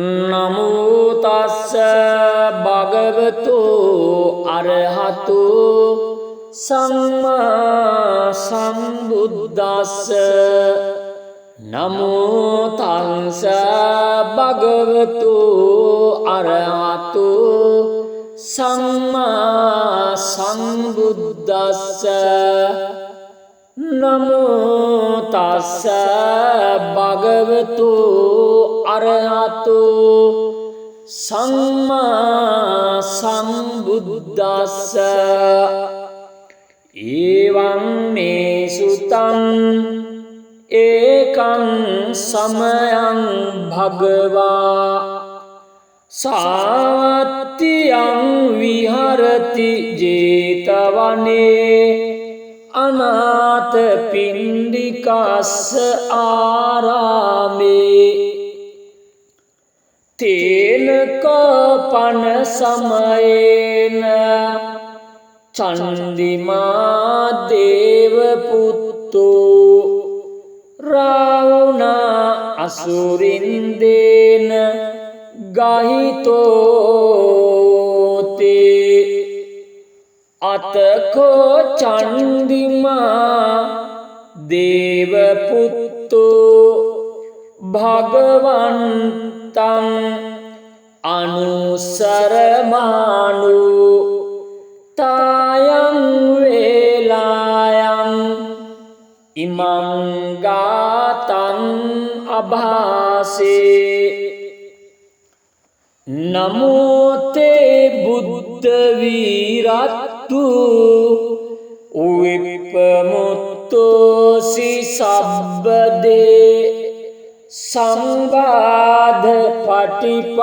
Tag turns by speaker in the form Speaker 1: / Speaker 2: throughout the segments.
Speaker 1: නමෝ තස්ස භගවතු අරහතු සම්මා සම්බුද්දස්ස නමෝ තස්ස භගවතු අරහතු සම්මා සම්බුද්දස්ස නමෝ තස්ස භගවතු අරහතු සම්මා සම්බුද්දස්ස එවං මේ සුතං ඒකං සමයං භගවා සාවත්තියං විහරති ජේතවනේ අනාථ පිණ්ඩිකස්ස ආරාමේ තේන කපන සමයේන චන්දිමා දේව පුත්තෝ රාවුනා අසුරින්දේන ගහිතෝතේ අතකෝ චන්දිමා දේව පුත්තෝ භගවන්තං අනුසරමානු තායං වේලායං ඉමං ගාතං අභාසේ නමෝ තේ බුද්ධ වීරත්තු විප්පමුත්තෝසි සබ්බදේ සංවාද පටිපන්නෝස්මි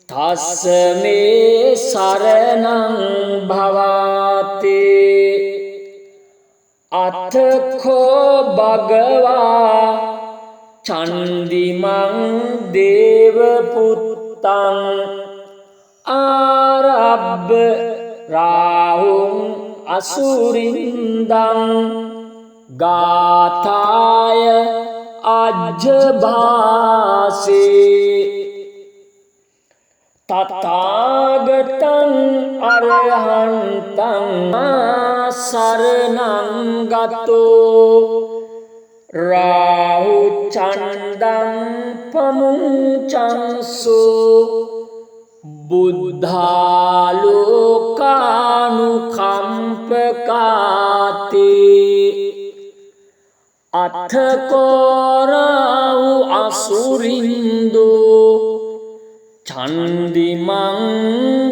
Speaker 1: තස්මේ සරණං භවාතේ අතඛෝ භගවා චන්දිමං දේව පුත්තං ආරබ්බ රාහුං අසුරින්දං ගාථාය අජ්ජභාසේ තථාගතං අරහන්තං සරණං ගතෝ රාහු චණ්ඩං පමුංචංසු බුද්ධාලෝකානුකම්පකාතේ අත්ථකෝරාහු අසුරින්දෝ චන්දිමං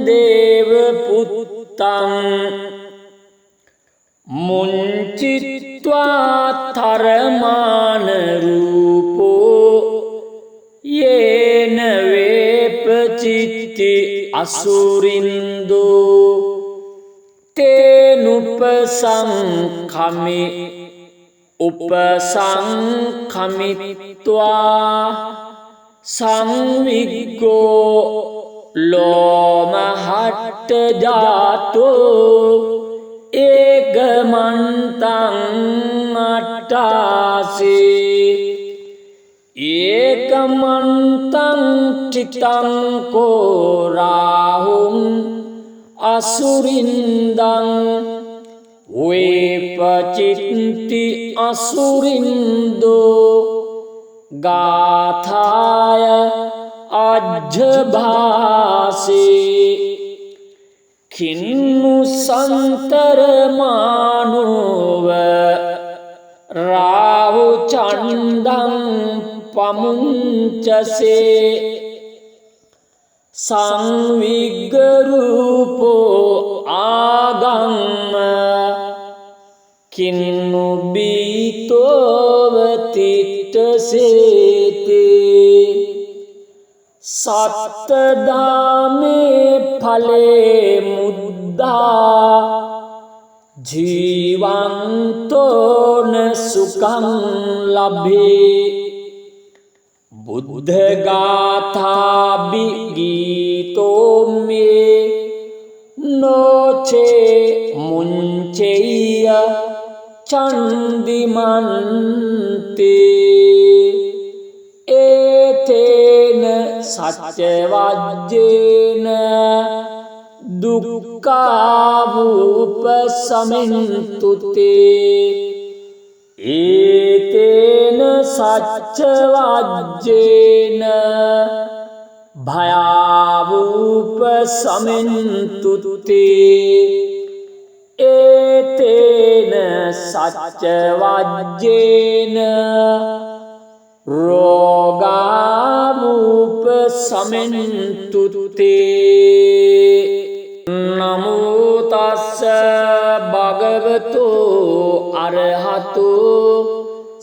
Speaker 1: දේව පුත්තං මුංචිත්වා තරමාන රූපෝ යේන වේපචිත්ති අසුරින්දෝ තේනුපසංඛමි උපසංඛමිත්වා සංවිග්ගෝ ලෝමහට්ට ජාතෝ ඒකමන්තං අට්ඨාසේ ඒකමන්තං චිත්තං කෝ රාහුං අසුරින්දං වේපචිත්ති අසුරින්දෝ ගාථාය අජ්ජභාසේ කින්නු සන්තරමානෝව රාහු චණ්ඩං පමුංචසේ සංවිග්ගරූපෝ ආගම්ම කින්නු බීතෝව තිට්ඨසේතේ සත්තදාමේ ඵලේ මුද්දා ජීවන්තෝන සුඛං ලබේ බුද්ධ ගාථා බිගීතෝ මේ නොචේ මුංචෙය්‍ය චන්දිමන්තේ සච්ච වජ්ජේන දුක්ඛාවූප සමින්තුතේ ඒතේන සච්ච වජ්ජේන භයාවූප සමින්තුතේ ඒතේන සච්ච වජ්ජේන රෝගාවූප සමින්තුතේ නමෝ තස්ස භගවතු අරහතු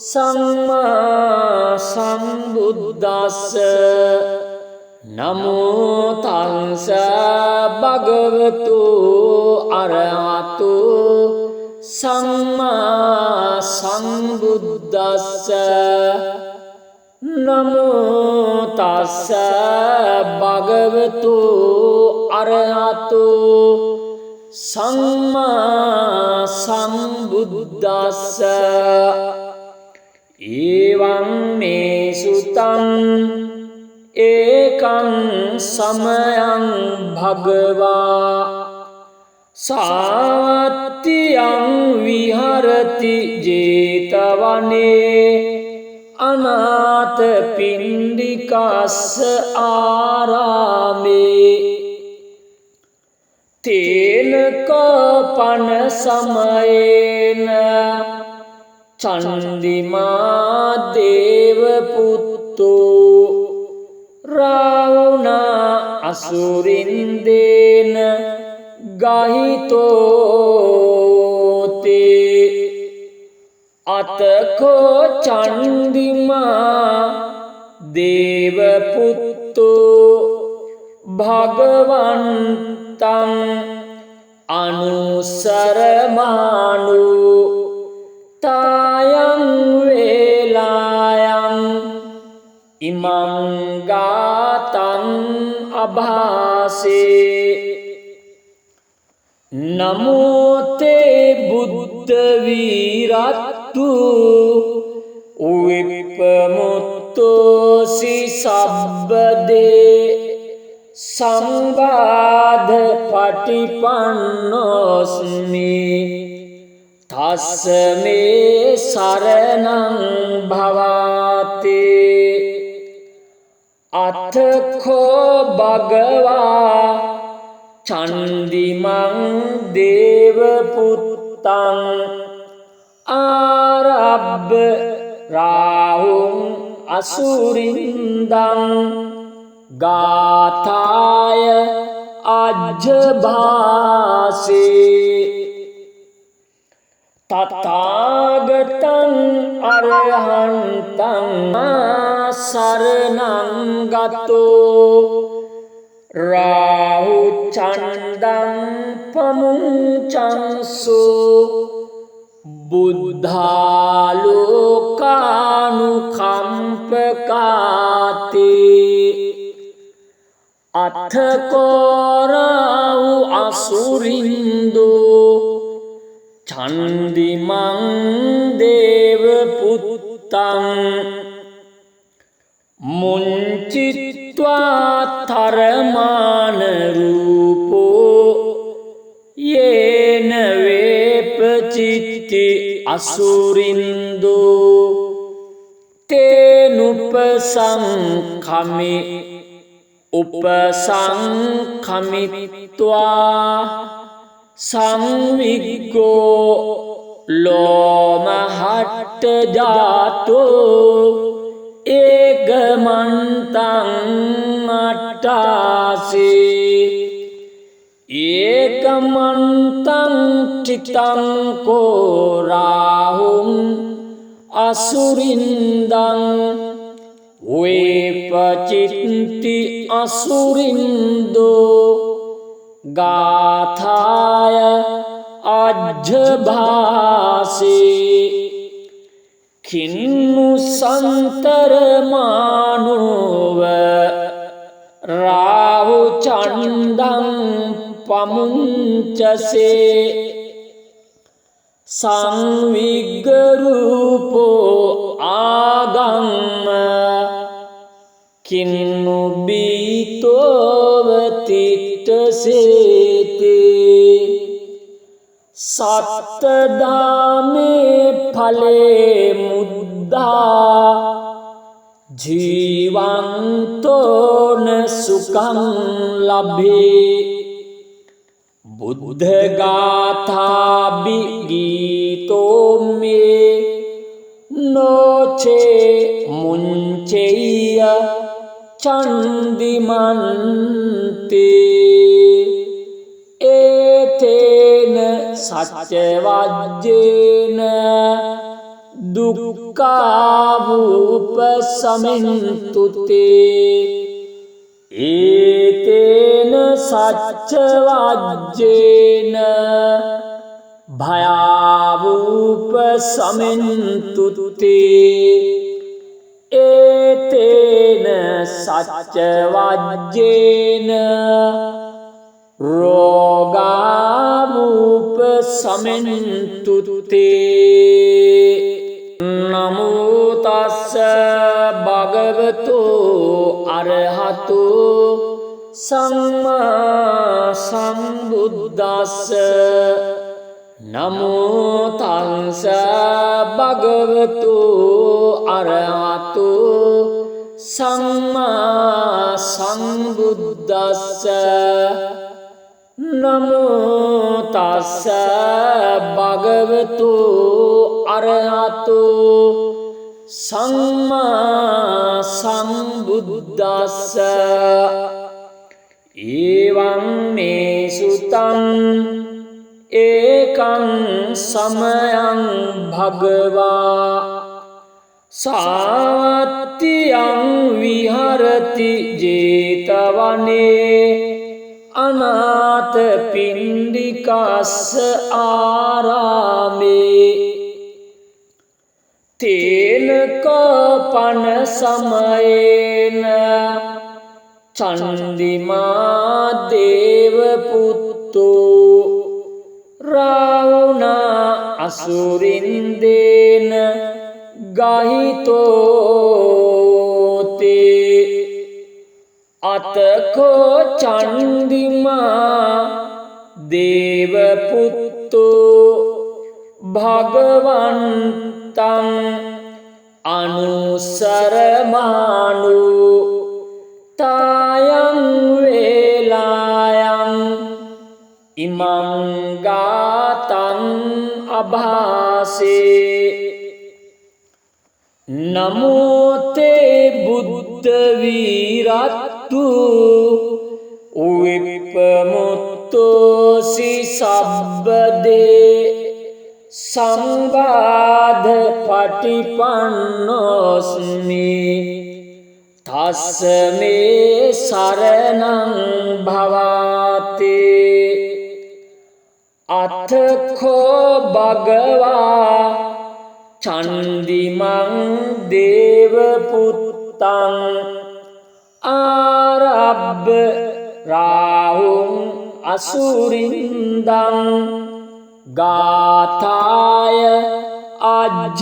Speaker 1: සම්මා සම්බුද්දස්ස නමෝ තස්ස භගවතු අරහතු සම්මා සම්බුද්දස්ස නමෝ තස්ස භගවතු අරහතු සම්මා සම්බුද්දස්ස එවං මේ සුතං ඒකං සමයං භගවා සාවත්තියං විහරති ජේතවනේ අනාථ පිණ්ඩිකස්ස ආරාමේ තේන කපන සමයේන චන්දිමා දේව පුත්තෝ රාවුනා අසුරින්දේන ගහිතෝතේ අතකෝ චන්දිමා දේව පුත්තෝ භගවන්තං අනුසරමානු තායං වේලායං ඉමං ගාතං අභාසේ නමෝ තේ බුද්ධ වීරත්තු විප්පමුත්තෝසි සබ්බදේ සංවාද පටිපන්නෝස්මි තස්මේ සරණං භවාතේ අතඛෝ භගවා චන්දිමං දේව පුත්තං ආරබ්බ රාහුං අසුරින්දං ගාථාය අජ්ජභාසේ තථාගතං අරහන්තං සරණං ගතෝ රාහු චණ්ඩං පමුංචංසු බුද්ධාලෝකානුකම්පකාතේ අත්ථකෝරාවු අසුරින්දෝ චන්දිමං දේව පුත්තං මුංචිත්වා තරමාන රූපෝ යේන වේපචිත්ති අසුරින්දෝ තේනුපසංඛමි උපසංඛමිත්වා සංවිග්ගෝ ලෝමහට්ට ජාතෝ ඒකමන්තං අට්ඨාසී ඒකමන්තං චිත්තං කෝ රාහුං අසුරින්දං වේපචිත්ති අසුරින්දෝ ගාථාය අජ්ජභාසේ කින්නු සන්තරමානෝව රාහු චණ්ඩං පමුංචසේ සංවිග්ග රූපෝ ආගම්ම කින්නු බීතෝව තිට්ඨසේති සත්තදාමේ ඵලේ මුද්දා ජීවන්තෝන සුඛං ලබේ බුද්ධ ගාථා බිගීතෝ මේ නොචේ මුංචෙය්‍ය චන්දිමන්තේ ඒතේන සච්ච වජ්ජේන දුක්ඛාවූපසමින්තුතේ ඒතේන සච්ච වජ්ජේන භයාවූපසමින්තුතේ ඒතේන සච්ච වජ්ජේන රෝගාවූපසමින්තුතේ නමෝ තස්ස භගවතු අරහතු සම්මා සම්බුද්දස්ස නමෝ තස්ස භගවතු අරහතු සම්මා සම්බුද්දස්ස නමෝ තස්ස භගවතු අරහතු සම්මා සම්බුද්දස්ස එවං මේ සුතං ඒකං සමයං භගවා සාවත්තියං විහරති ජේතවනේ අනාථ පිණ්ඩිකස්ස ආරාමේ තේන කපන සමයේන චන්දිමා දේව පුත්තෝ රාවුනා අසුරින්දේන ගහිතෝතේ අතකෝ චන්දිමා දේව පුත්තෝ භගවන්තං අනුසරමානු තායං වේලායං ඉමං ගාතං අභාසේ නමෝතේ බුද්ධ වීරත්තු විප්පමුත්තෝසි සබ්බදේ සංවාද පටිපන්නෝස්මි තස්සමේ සරණං භවාතේ අතඛෝ භගවා චන්දිමං දේව පුත්තං ආරබ්බ රාහුං අසුරින්දං ගාථාය අජ්ජභාසේ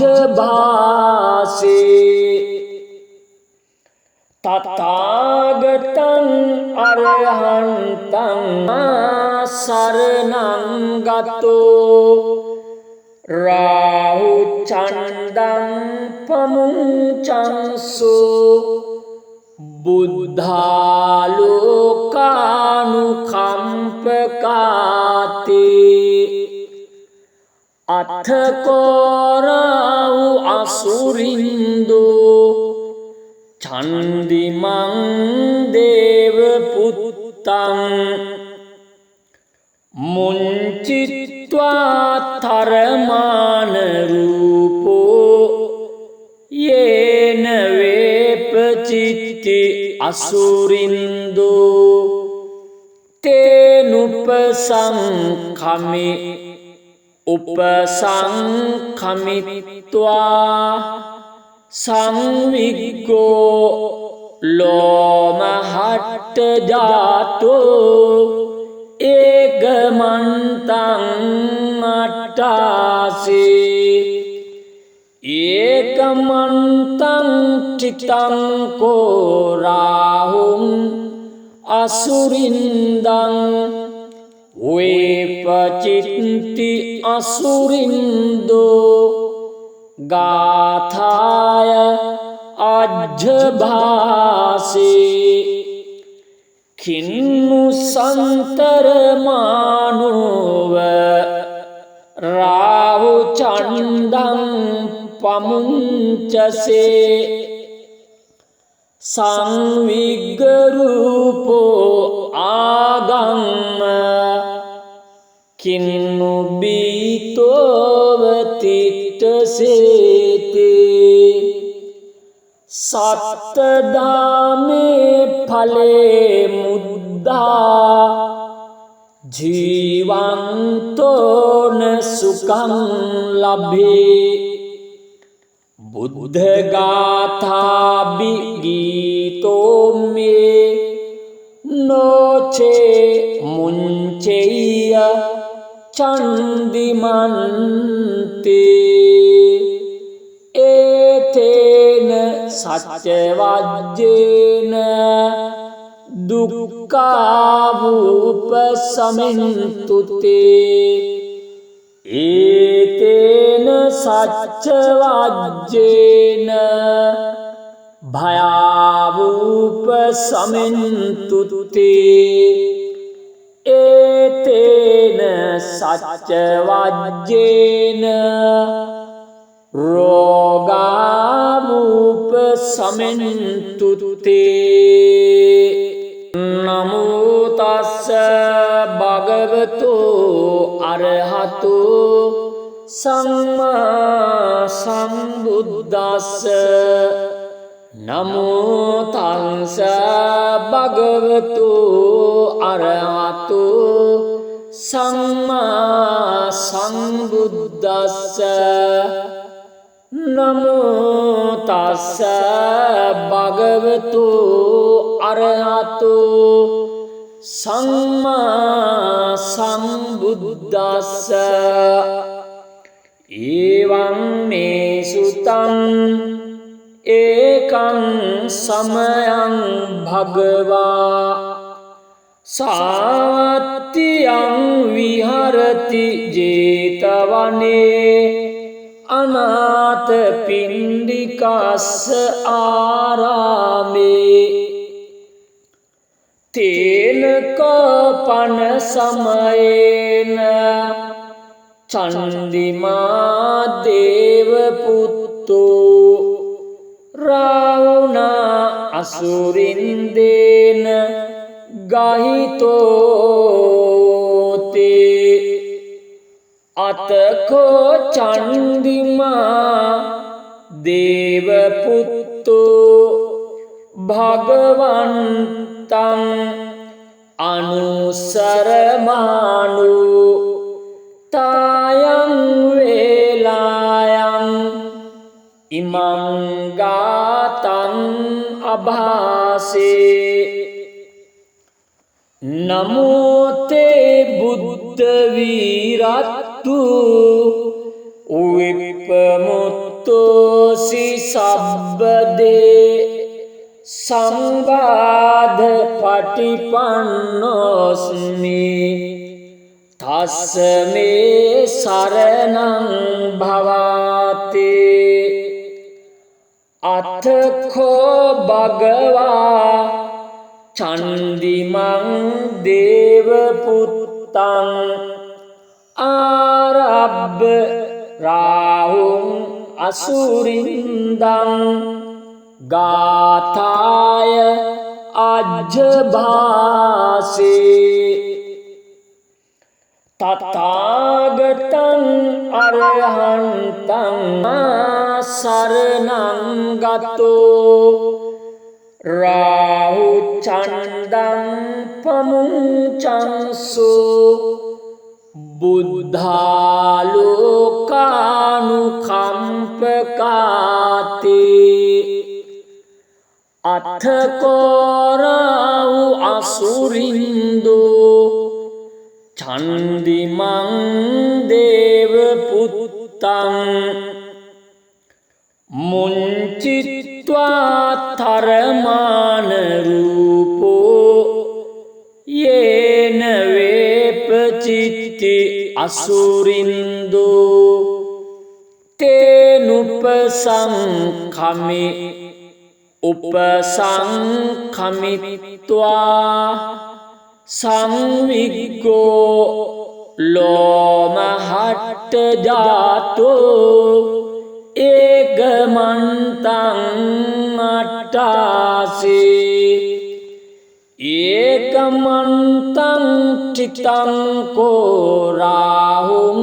Speaker 1: තථාගතං අරහන්තං සරණං ගතෝ රාහු චණ්ඩං පමුංචංසු බුද්ධාලෝකානුකම්පකාතේ අත්ථකෝරාවු අසුරින්දෝ චන්දිමං දේව පුත්තං මුංචිත්වා තරමාන රූපෝ යේන වේපචිත්ති අසුරින්දෝ තේනුපසංඛමි උපසංඛමිත්වා සංවිග්ගෝ ලෝමහට්ට ජාතෝ ඒකමන්තං අට්ඨාසී ඒක ඒකමන්තං චිතං කෝ රාහුං අසුරින්දං වේපචිත්ති අසුරින්දෝ ගාථාය අජ්ජභාසේ කින්නු සන්තරමානෝව රාහු චණ්ඩං පමුංචසේ සංවිග්ගරූපෝ ආගම්ම කින්නු බීතෝව තිට්ඨසේතේ සත්තදාමේ ඵලේ මුද්දා ජීවන්තෝන සුඛං ලබේ බුද්ධ ගාථා බිගීතෝ මේ නොචේ මුංචෙය්‍ය චන්දිමන්තේ ඒතේන සච්චවජ්ජේන දුක්ඛාවූපසමින්තුතේ ඒතේන සච්චවජ්ජේන භයාවූපසමින්තුතේ ඒතේන සච්චවජ්ජේන රෝගාවූපසමින්තුතේ නමෝ තස්ස භගවතු අරහතු සම්මා සම්බුද්දස්ස නමෝ තස්ස භගවතු අරහතු සම්මා සම්බුද්දස්ස නමෝ තස්ස භගවතු අරහතු සම්මා සම්බුද්දස්ස එවං මේ සුතං ඒකං සමයං භගවා සාවත්තියං විහරති ජේතවනේ අනාථ පිණ්ඩිකස්ස ආරාමේ තේන කපන සමයේන චන්දිමා දේව පුත්තෝ රාවුනා අසුරින්දේන ගහිතෝතේ අතකෝ චන්දිමා දේව පුත්තෝ භගවන්තං අනුසරමානු තායං වේලායං ඉමං ගාතං අභාසේ නමෝ තේ බුද්ධ වීරත්තු විප්පමුත්තෝසි සබ්බදේ සංවාද පටිපන්නෝස්මි තස්මේ සරණං භවාතේ අතඛෝ භගවා චන්දිමං දේව පුත්තං ආරබ්බ රාහුං අසුරින්දං ගාථාය අජ්ජභාසේ තථාගතං අරහන්තං සරණං ගතෝ රාහු චණ්ඩං පමුංචංසු බුද්ධාලෝකානුකම්පකාතේ අත්ථකෝරාවු අසුරින්දෝ චන්දිමං දේව පුත්තං මාන රූපෝ යේන වේපචිත්ති අසුරින්දෝ තේනුපසංඛමි උපසංඛමිත්වා සංවිග්ගෝ ලෝමහට්ට ජාතෝ ඒකමන්තං අට්ඨාසී ඒකමන්තං චිත්තං කෝ රාහුං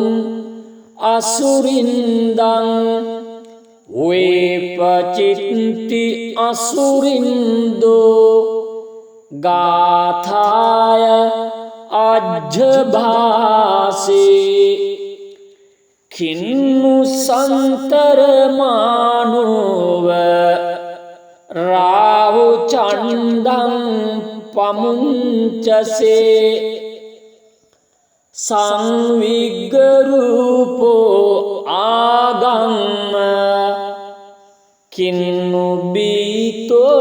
Speaker 1: අසුරින්දං වේපචිත්ති අසුරින්දෝ ගාථාය අජ්ජභාසී කින්නු සන්තරමානෝව රාහු චණ්ඩං පමුංචසේ සංවිග්ගරූපෝ ආගම්ම කින්නු බීතෝවතිට්ටසේතේ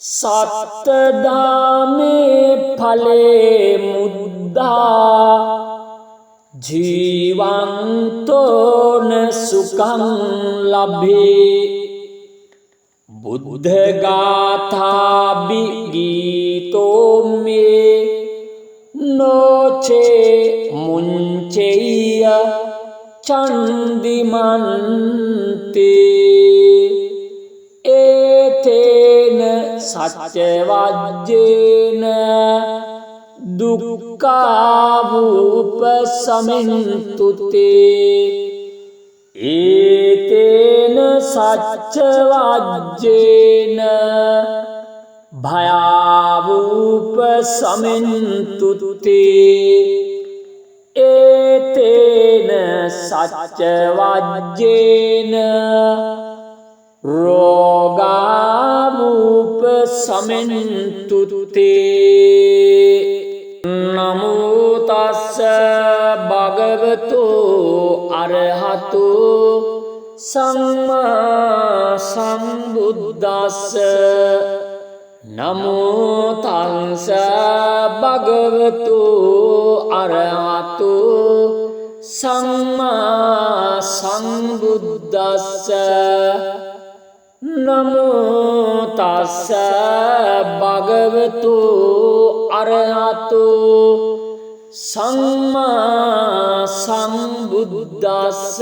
Speaker 1: සත්තදාමේ ඵලේ මුද්දා ජීවන්තෝන සුඛං ලබේ බුද්ධ ගාථාබි ගීතෝ මේ නොචේ මුංචෙය්‍ය චන්දිමන්තේ ඒතේන සච්චවජ්ජේන දුක්ඛාවූපසමෙන්තුතේ ඒතේන සච්චවජ්ජේන භයාවූපසමෙන්තුතේ ඒතේන සච්චවජ්ජේන රෝගාවූපසමෙන්තුතේ නමෝ තස්ස භගවතු අරහතු සම්මා සම්බුද්දස්ස නමෝ තස්ස භගවතු අරහතු සම්මා සම්බුද්දස්ස නමෝ තස්ස භගවතු අරහතු සම්මා සම්බුද්දස්ස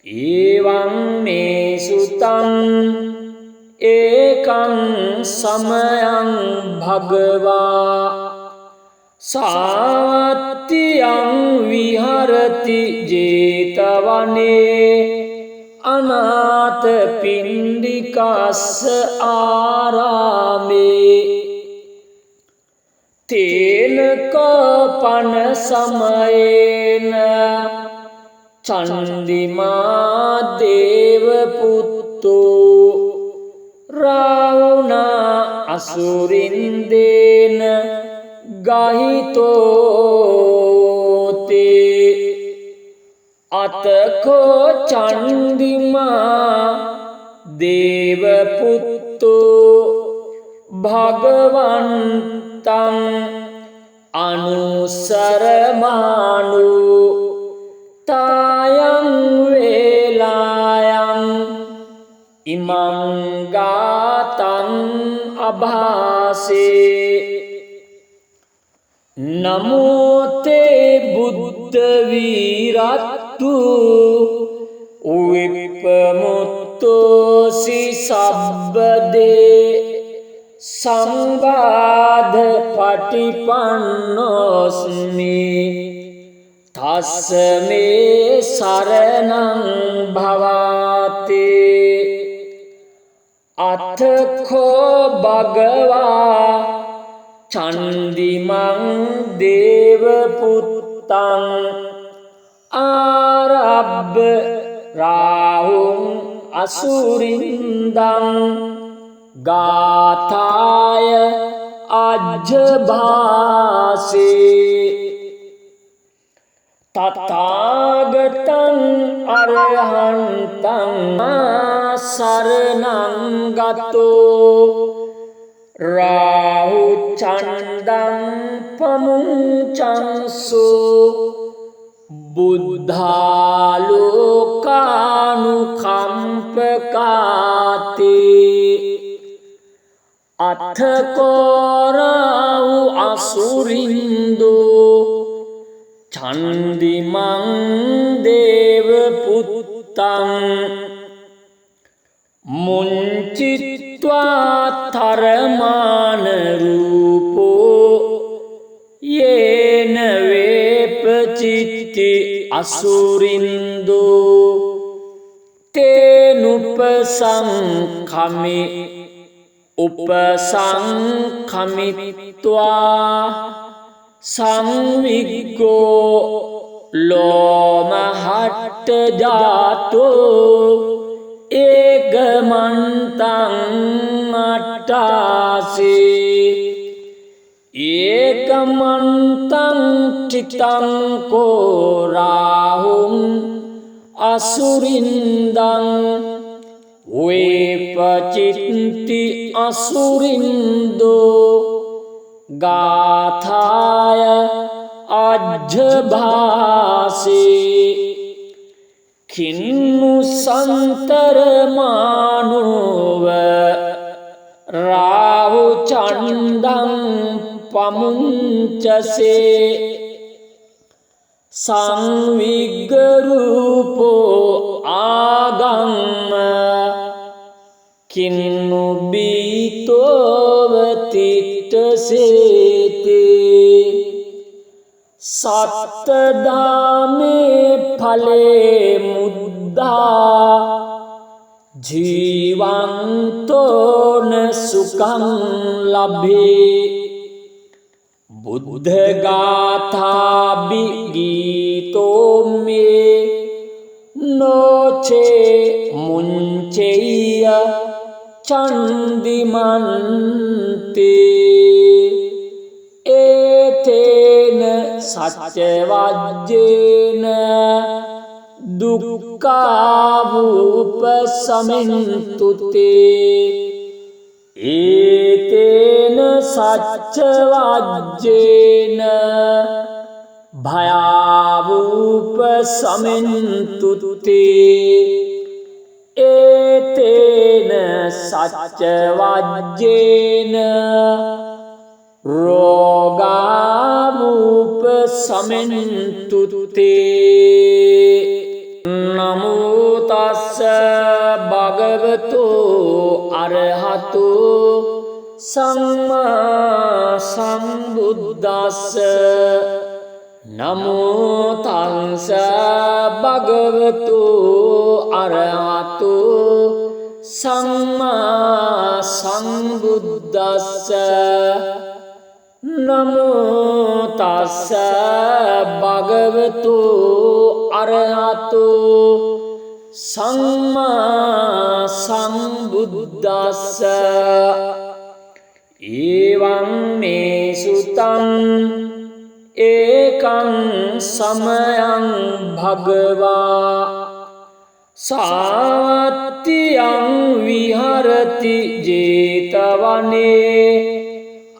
Speaker 1: එවං මේ සුතං ඒකං සමයං භගවා සාවත්තියං විහරති ජේතවනේ අනාථ පින්ඩිකස්ස ආරාමේ තේන කපන සමයේන චන්දිමා දේව පුත්තෝ රාවුනා අසුරින්දේන ගහිතෝතේ අතකෝ චන්දිමා දේව පුත්තෝ භගවන්තං අනුසරමානු තායං වේලායං ඉමං ගාතං අභාසේ නමෝතේ බුද්ධ වීරත්තු විප්පමුත්තෝසි සබ්බදේ සංවාද පටිපන්නෝස්මි තස්මේ සරණං භවාතේ අතඛෝ භගවා චන්දිමං දේව පුත්තං ආරබ්බ රාහුං අසුරින්දං ගාථාය අජ්ජභාසේ තථාගතං අරහන්තං සරණං ගතෝ රාහු චණ්ඩං පමුංචංසෝ බුද්ධාලෝකානුකම්පකාතේ අත්ථකෝරාවු අසුරින්දෝ චන්දිමං දේව පුත්තං මුංචිත්වා තරමාන රූපෝ යේන වේපචිත්ති අසුරින්දෝ තේනුපසංඛමි උපසංඛමිත්වා සංවිග්ගෝ ලෝමහට්ට ජාතෝ ඒකමන්තං අට්ඨාසී ඒකමන්තං චිත්තං කෝ රාහුං අසුරින්දං වේපචිත්ති අසුරින්දෝ ගාථාය අජ්ජභාසේ කින්නු සන්තරමානෝව රාහු චණ්ඩං පමුංචසේ සංවිග්ගරූපෝ ආගම්ම කින්නු බීතෝවතිට්ටසේතේ සත්තදාමේ ඵලේ මුද්දා ජීවන්තෝන සුඛං ලබේ බුද්ධ ගාථා බිගීතෝ මේ නොචේ මුංචෙය්‍ය චන්දිමන්තේ ඒතේන සච්චවජ්ජේන දුක්ඛාවූපසමින්තුතේ ඒතේන සච්චවජ්ජේන භයාවූපසමින්තුතේ ඒතේන සච්චවජ්ජේන රෝගාවූපසමින්තුතේ නමෝ තස්ස භගවතු අරහතු සම්මා සම්බුද්දස්ස නමෝ තස්ස භගවතු අරහතු සම්මා සම්බුද්දස්ස නමෝ තස්ස භගවතු අරහතු සම්මා සම්බුද්දස්ස එවං මේ සුතං ඒකං සමයං භගවා සාවත්තියං විහරති ජේතවනේ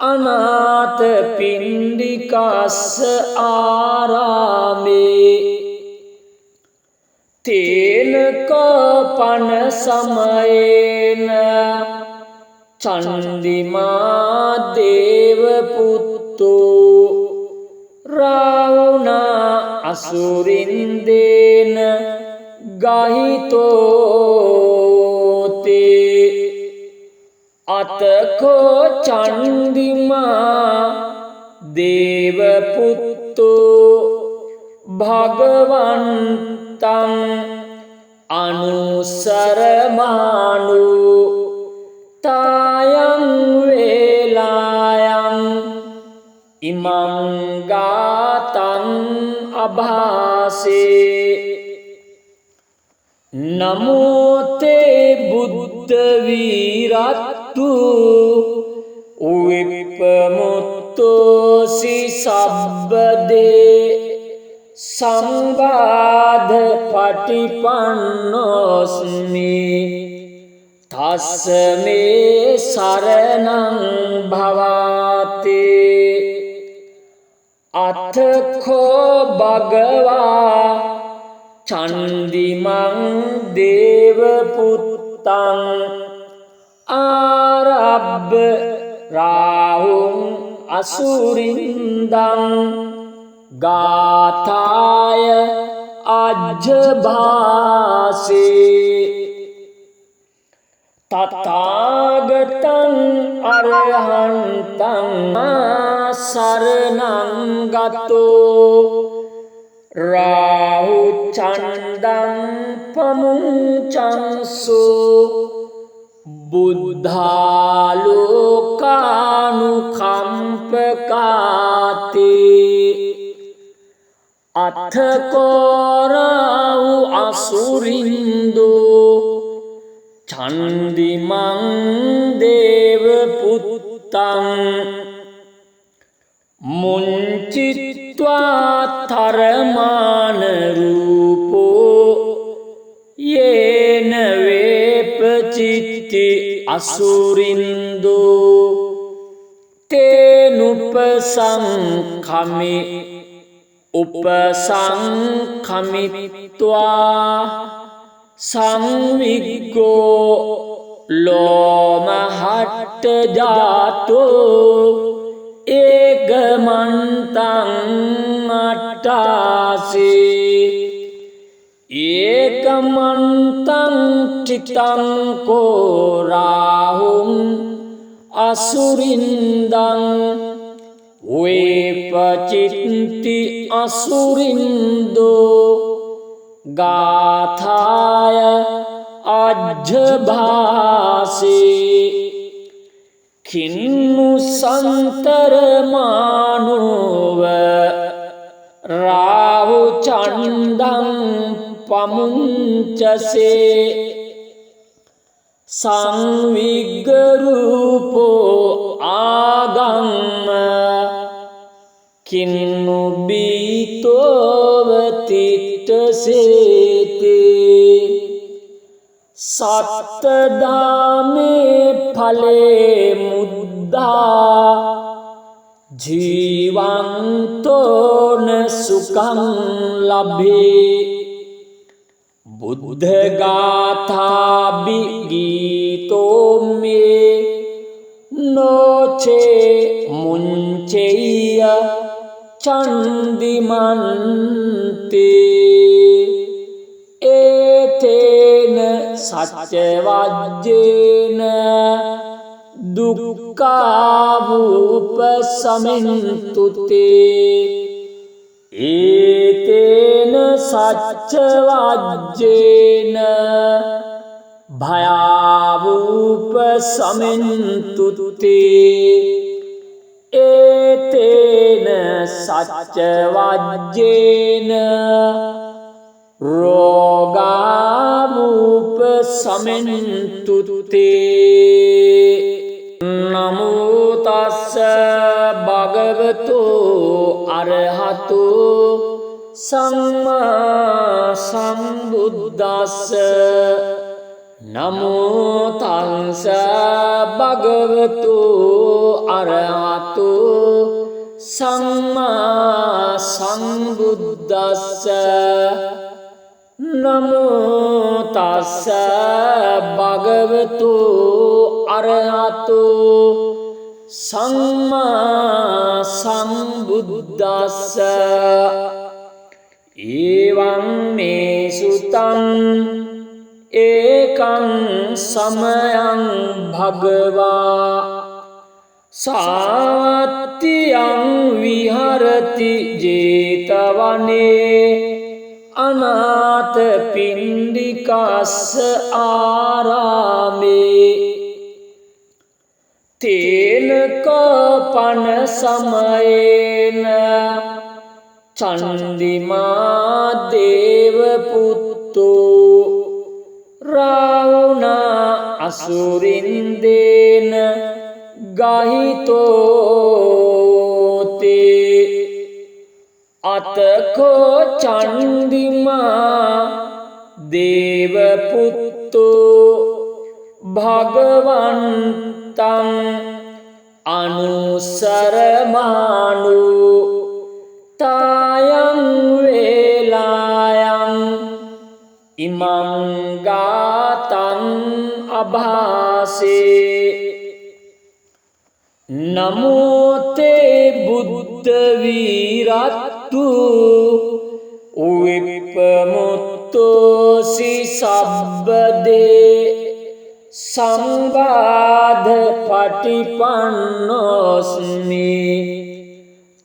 Speaker 1: අනාථ පිණ්ඩිකස්ස ආරාමේ තේන කපන සමයේන චන්දිමා දේව පුත්තෝ රාවුනා අසුරින්දේන ගහිතෝතේ අතකෝ චන්දිමා දේව පුත්තෝ භගවන්තං අනුසරමානු තායං වේලායං ඉමං ගාතං අභාසේ නමෝතේ බුද්ධ වීරත්තු විප්පමුත්තෝසි සබ්බදේ සංවාද පටිපන්නෝස්මි තස්ස මේ සරණං භවාතේ අතකෝ භගවා චන්දිමං දේව පුත්තං ආරබ්බ රාහුං අසුරින්දං ගාථාය අජ්ජභාසේ තථාගතං අරහන්තං සරණං ගතෝ රාහු චණ්ඩං පමුංචංසෝ බුද්ධාලෝකානුකම්පකාතේ අත්ථකෝරාහු අසුරින්දෝ චන්දිමං දේව පුත්තං මුංචිත්වා තරමාන රූපෝ යේන වේපචිත්ති අසුරින්දෝ තේනුපසංඛමි උපසංඛමිත්වා සංවිග්ගෝ ලෝමහට්ට ජාතෝ ඒකමන්තං අට්ඨාසී ඒකමන්තං චිත්තං කෝ රාහුං අසුරින්දං වේපචිත්ති අසුරින්දෝ ගාථාය අජ්ජභාසේ කින්නු සන්තරමානෝව රාහු චණ්ඩං පමුංචසේ සංවිග්ගරූපෝ ආගම්ම කින්නු බීතෝව තිට්ඨසේතේ සත්තදාමේ ඵලේ මුද්දා ජීවන්තෝන සුඛං ලබේ බුද්ධ ගාථා බිගීතෝ මේ නොචේ මුංචෙය්‍ය චන්දිමන්තේ ඒතේන සච්චවජ්ජේන දුක්ඛාවූපසමින්තුතේ ඒතේන සච්චවජ්ජේන භයාවූපසමින්තුතේ ඒතේන සච්චවජ්ජේන රෝගාවූපසමින්තුතේ නමෝ තස්ස භගවතු අරහතු සම්මා සම්බුද්දස්ස නමෝ තස්ස භගවතු අරහතු සම්මා සම්බුද්දස්ස නමෝ තස්ස භගවතු අරහතු සම්මා සම්බුද්දස්ස එවං මේ සුතං ඒකං සමයං භගවා සාවත්තියං විහරති ජේතවනේ අනාථ පිණ්ඩිකස්ස ආරාමේ තේන කපන සමයේන චන්දිමා දේව පුත්තෝ රාවුනා අසුරින්දේන ගහිතෝතේ අතකෝ චන්දිමා දේවපුත්තෝ භගවන්තං අනුසරමානු තායං වේලායන් ඉමං ගාතං අභාසේ නමෝ තේ බුද්ධ වීරත්තු විප්පමුත්තෝසි සබ්බදේ සංවාද පටිපන්නෝස්මි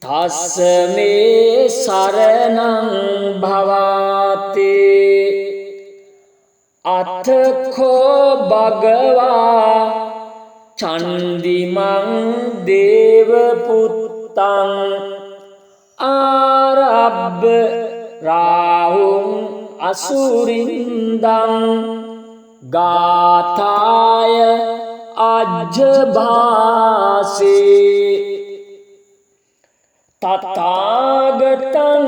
Speaker 1: තස්මේ සරණං භවාතේ අතඛෝ භගවා චන්දිමං දේවපුත්තං ආරබ්බ රාහුං අසුරින්දං ගාථාය අජ්ජභාසේ තථාගතං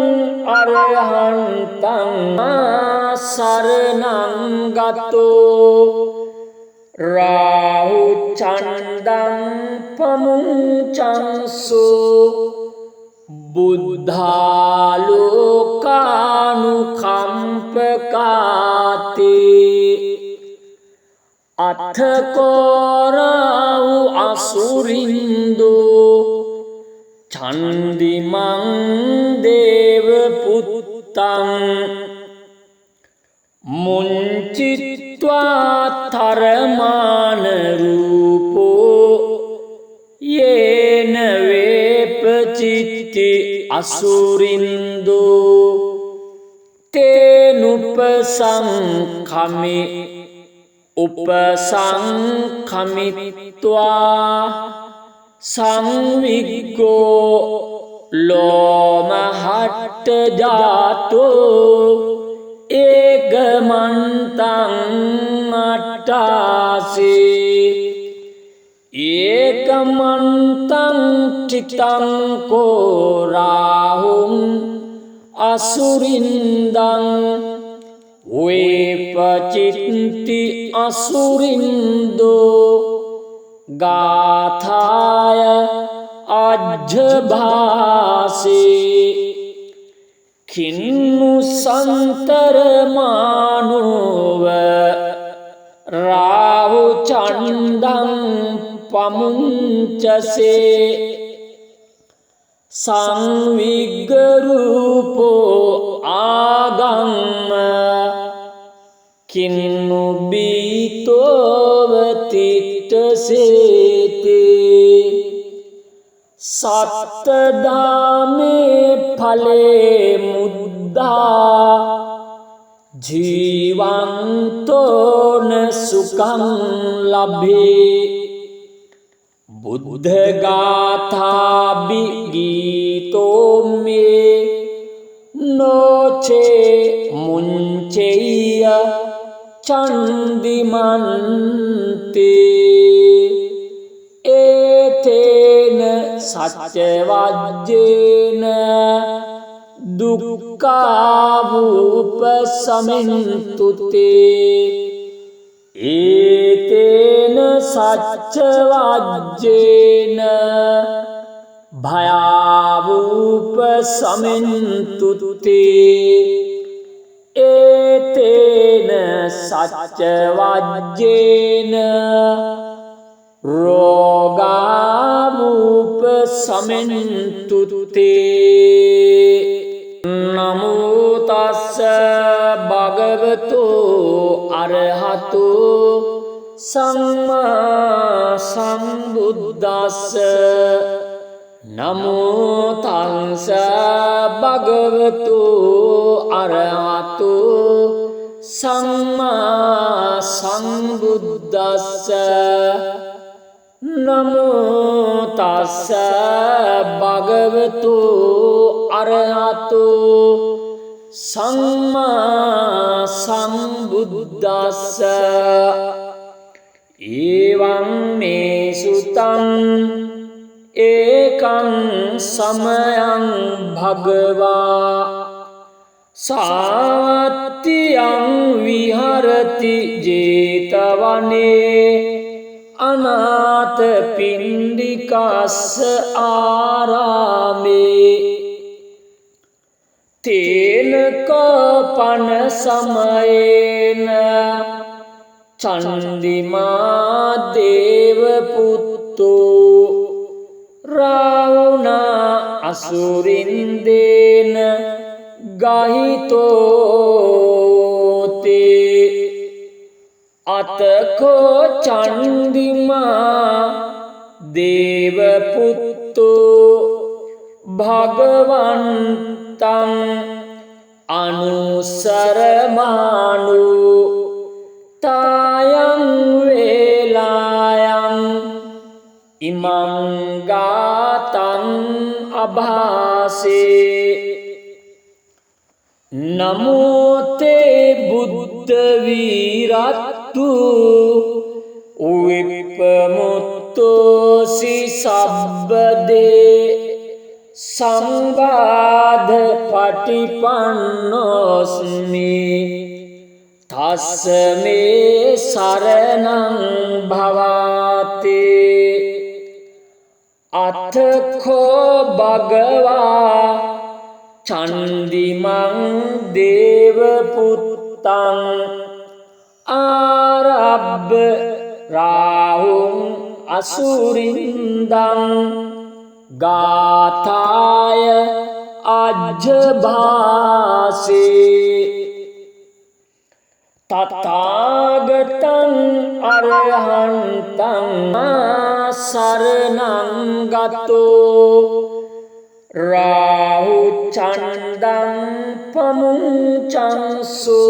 Speaker 1: අරහන්තං සරණං ගතෝ රාහු චණ්ඩං පමුංචංසෝ බුද්ධාලෝකානුකම්පකාතේ අත්ථකෝරාවු අසුරින්දෝ චන්දිමං දේවපුත්තං මුංචිත්වා තරමාන රූපෝ යේන වේපචිත්ති අසුරින්දෝ තේනුපසංඛමි උපසංඛමිත්වා සංවිග්ගෝ ලෝමහට්ට ජාතෝ ඒකමන්තං අට්ඨාසේ ඒකමන්තං චිත්තං කෝ රාහුං අසුරින්දං වේපචිත්ති අසුරින්දෝ ගාථාය අජ්ජභාසේ කින්නු සන්තරමානෝව රාහු චණ්ඩං පමුංචසේ සංවිග්ගරූපෝ ආගම්ම කින්නු බීතෝවතිට්ටසේතේ සත්තදාමේ ඵලේ මුද්දා ජීවන්තෝන සුඛං ලබේ බුද්ධ ගාථා බිගීතෝ මේ නොචේ මුංචෙය්‍ය චන්දිමන්තේ ඒතේන සච්චවජ්ජේන දුක්ඛාවූපසමින්තුතේ ඒතේන සච්චවජ්ජේන භයාවූපසමින්තුතේ ඒතේන සච්චවජ්ජේන රෝගාවූපසමින්තුතේ නමෝ තස්ස භගවතු අරහතු සම්මා සම්බුද්දස්ස නමෝ තස්ස භගවතු අරහතු සම්මා සම්බුද්දස්ස නමෝ තස්ස භගවතු අරහතු සම්මා සම්බුද්දස්ස එවං මේ සුතං ඒකං සමයං භගවා සාවත්තියං විහරති ජේතවනේ අනාථ පිණ්ඩිකස්ස ආරාමේ තේනක පන සමයේන චන්දිමා දේව පුත්තෝ රාවුනා අසුරින්දේන ගහිතෝතේ අතකෝ චන්දිමා දේව පුත්තෝ භගවන්තං අනුසරමානු තායං වේලායන් ඉමං ගාතං අභාසේ නමෝතේ බුද්ධ වීරත්තු විප්පමුත්තෝසි සබ්බදේ සංවාද පටිපන්නෝස්මි තස්සමේ සරණං භවාතේ අතඛෝ භගවා චන්දිමං දේව පුත්තං ආරබ්බ රාහුං අසුරින්දං ගාථාය අජ්ජභාසේ තථාගතං අරහන්තං සරණං ගතෝ රාහු චණ්ඩං පමුංචංසු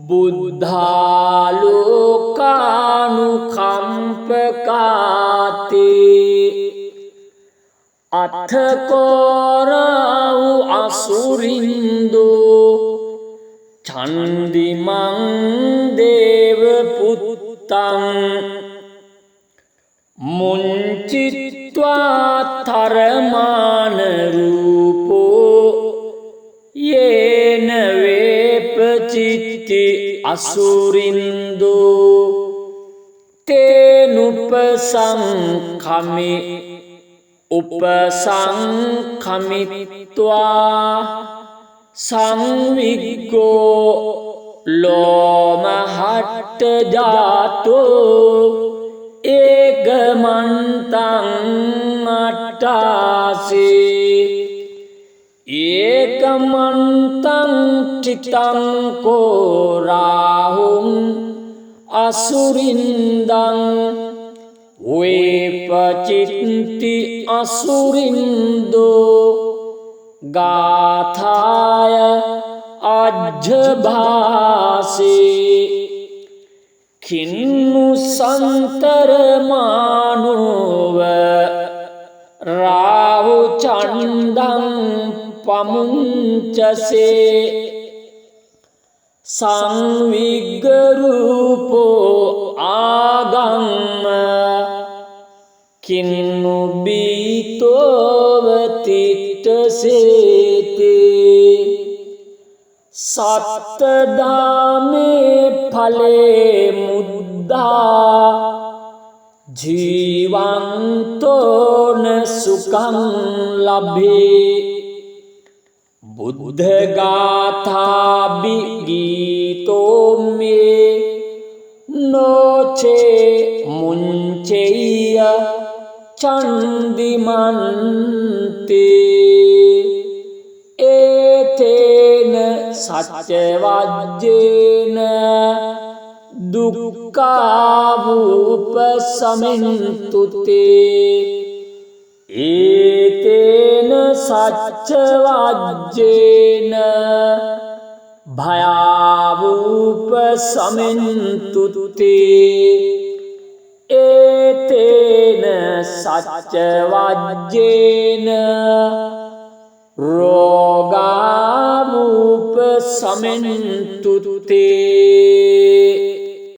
Speaker 1: බුද්ධාලෝකානුකම්පකාතේ අත්ථකෝරාවු අසුරින්දෝ චන්දිමං දේව පුත්තං මුංචිත්වා තරමාන රූපෝ යේන වේපචිත්ති අසුරින්දෝ තේනුපසංඛමි උපසංඛමිත්වා සංවිග්ගෝ ලෝමහට්ට ජාතෝ ඒකමන්තං අට්ඨාසේ ඒකමන්තං චිත්තං කෝ රාහුං අසුරින්දං වේපචිත්ති අසුරින්දෝ ගාථාය අජ්ජභාසේ කින්නු සන්තරමානෝව රාහු චණ්ඩං පමුංචසේ සංවිග්ගරූපෝ ආගම්ම කින්නු බීතෝවතිට්ටසේතේ සත්තදාමේ ඵලේ මුද්දා ජීවන්තෝන සුඛං ලබේ බුද්ධ ගාථා බිගීතෝ මේ නොචේ මුංචෙය චන්දිමන්තේ ඒතේන සච්චවජ්ජේන දුක්ඛාවූපසමින්තුතේ ඒතේන සච්චවජ්ජේන භයාවූපසමින්තුතේ ඒතේන සච්චවජ්ජේන රෝගාවූපසමින්තුතේ